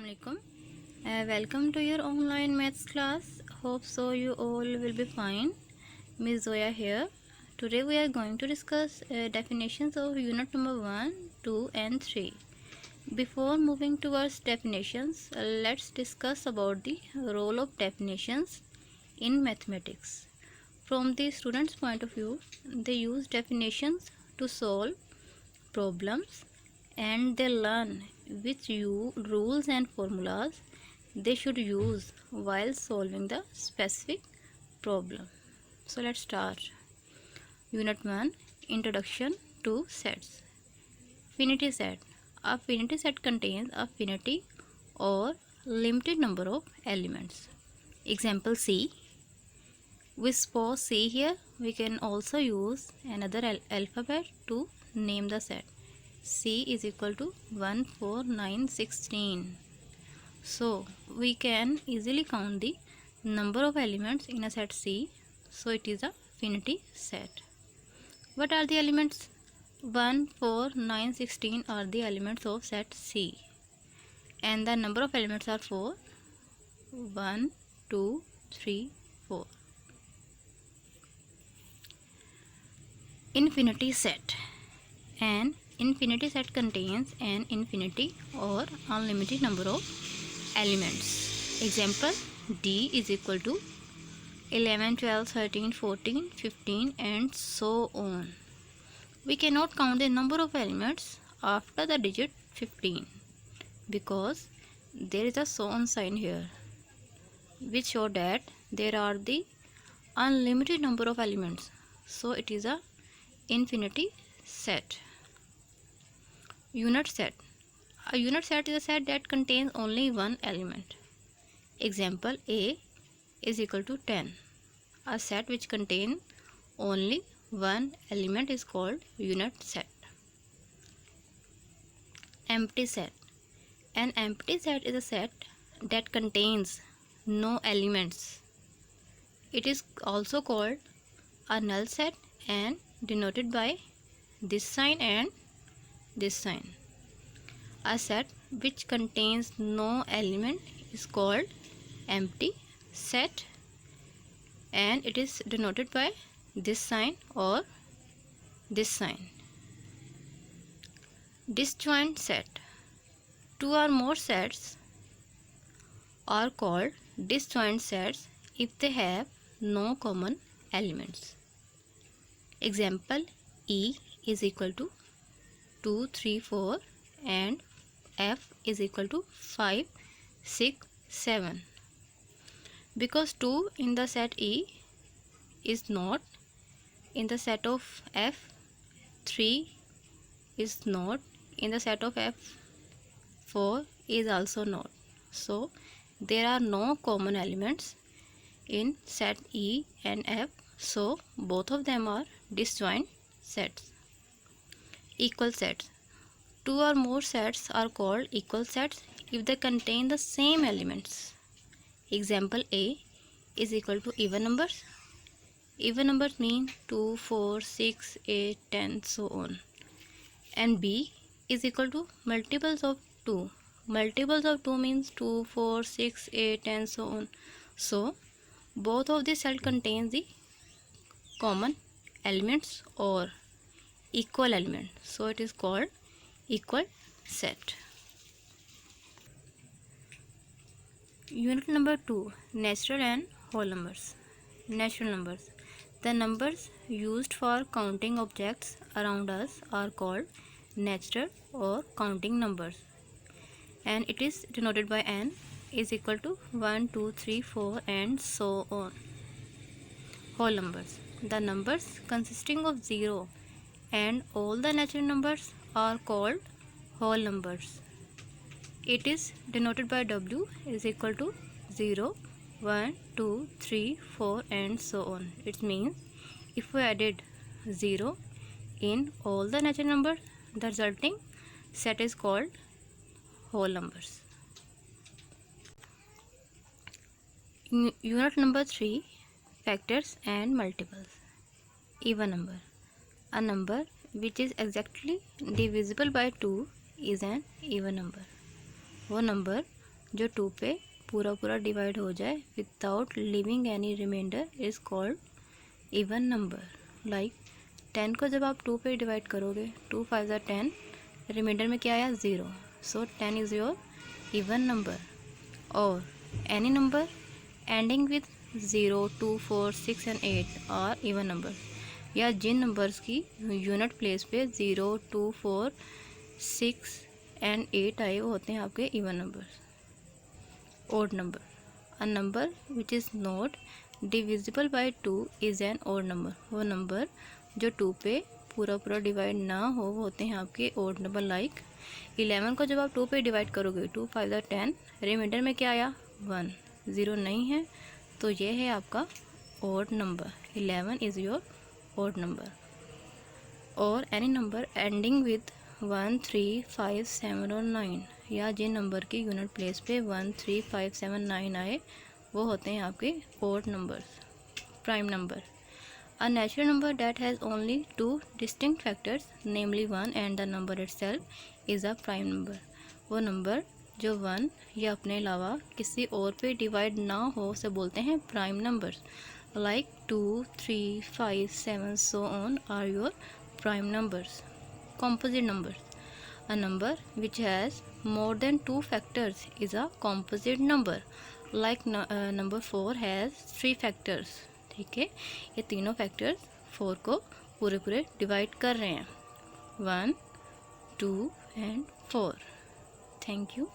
Assalamualaikum. Welcome to your online maths class. Hope so you all will be fine. Miss Zoya here. Today we are going to discuss definitions of unit number 1, 2 and 3. Before moving towards definitions, let's discuss about the role of definitions in mathematics. From the student's point of view, they use definitions to solve problems and they learn which rules and formulas they should use while solving the specific problem. So let's start. Unit 1, Introduction to Sets. Finity set. A finity set contains a finity or limited number of elements. Example C. We suppose C here. We can also use another alphabet to name the set. C is equal to 1, 4, 9, 16. So we can easily count the number of elements in a set C. So it is a finity set. What are the elements? 1, 4, 9, 16 are the elements of set C. And the number of elements are 4. 1, 2, 3, 4. Infinity set. An infinity set contains an infinity or unlimited number of elements. Example, D is equal to 11, 12, 13, 14, 15 and so on. We cannot count the number of elements after the digit 15 because there is a so on sign here which show that there are the unlimited number of elements. So it is a infinity set. Unit set. A unit set is a set that contains only one element. Example, A is equal to 10. A set which contains only one element is called unit set. Empty set. An empty set is a set that contains no elements. It is also called a null set and denoted by this sign and this sign. A set which contains no element is called empty set and it is denoted by this sign or this sign. Disjoint set. Two or more sets are called disjoint sets if they have no common elements. Example, E is equal to 2, 3, 4 and F is equal to 5, 6, 7. Because 2 in the set E is not in the set of F, 3 is not in the set of F, 4 is also not. So there are no common elements in set E and F. So both of them are disjoint sets. Equal sets. Two or more sets are called equal sets if they contain the same elements. Example, A is equal to even numbers. Even numbers mean 2, 4, 6, 8, 10, so on. And B is equal to multiples of 2. Multiples of 2 means 2, 4, 6, 8, 10, so on. So both of these sets contain the common elements or equal element. So it is called equal set. Unit number 2, natural and whole numbers. Natural numbers. The numbers used for counting objects around us are called natural or counting numbers and it is denoted by n is equal to 1, 2, 3, 4 and so on. Whole numbers. The numbers consisting of 0 and all the natural numbers are called whole numbers. It is denoted by W is equal to 0, 1, 2, 3, 4 and so on. It means if we added 0 in all the natural numbers, the resulting set is called whole numbers. Unit number 3, factors and multiples. Even number. A number which is exactly divisible by 2 is an even number. वो number जो 2 पे पूरा पूरा divide हो जाए without leaving any remainder is called even number. Like 10 को जब आप 2 पे डिवाइड करोगे, 2 5 10, रिमाइंडर में क्या आया 0, so 10 is your even number. और any number ending with 0 2 4 6 and 8 are even number, या जिन नंबर्स की यूनिट प्लेस पे 0 2 4 6 एंड 8 आए वो होते हैं आपके even numbers. odd number, a number which is not divisible by 2 is an odd number। वो नंबर जो 2 पे पूरा पूरा डिवाइड ना हो वो होते हैं आपके odd number। लाइक 11 को जब आप 2 पे डिवाइड करोगे, 2 5 10, रिमाइंडर में क्या आया 1, 0 नहीं है, तो ये है आपका odd number। 11 is your odd number। और एनी नंबर एंडिंग विथ 1 3 5 7 और 9, या जिन नंबर की यूनिट प्लेस पे 1 3 5 7 9 आए वो होते हैं आपके odd numbers. Prime number, a natural number that has only 2 distinct factors namely 1 and the number itself is a prime number. वो नंबर जो 1 या अपने अलावा किसी और पे डिवाइड ना हो उसे बोलते हैं prime numbers. Like 2 3 5 7 so on are your prime numbers। Composite numbers, a number which has more than 2 factors is a composite number। Like number 4 has 3 factors। ठीक है, ये तीनों फैक्टर्स 4 को पूरे पूरे डिवाइड कर रहे हैं, 1 2 एंड 4। Thank you.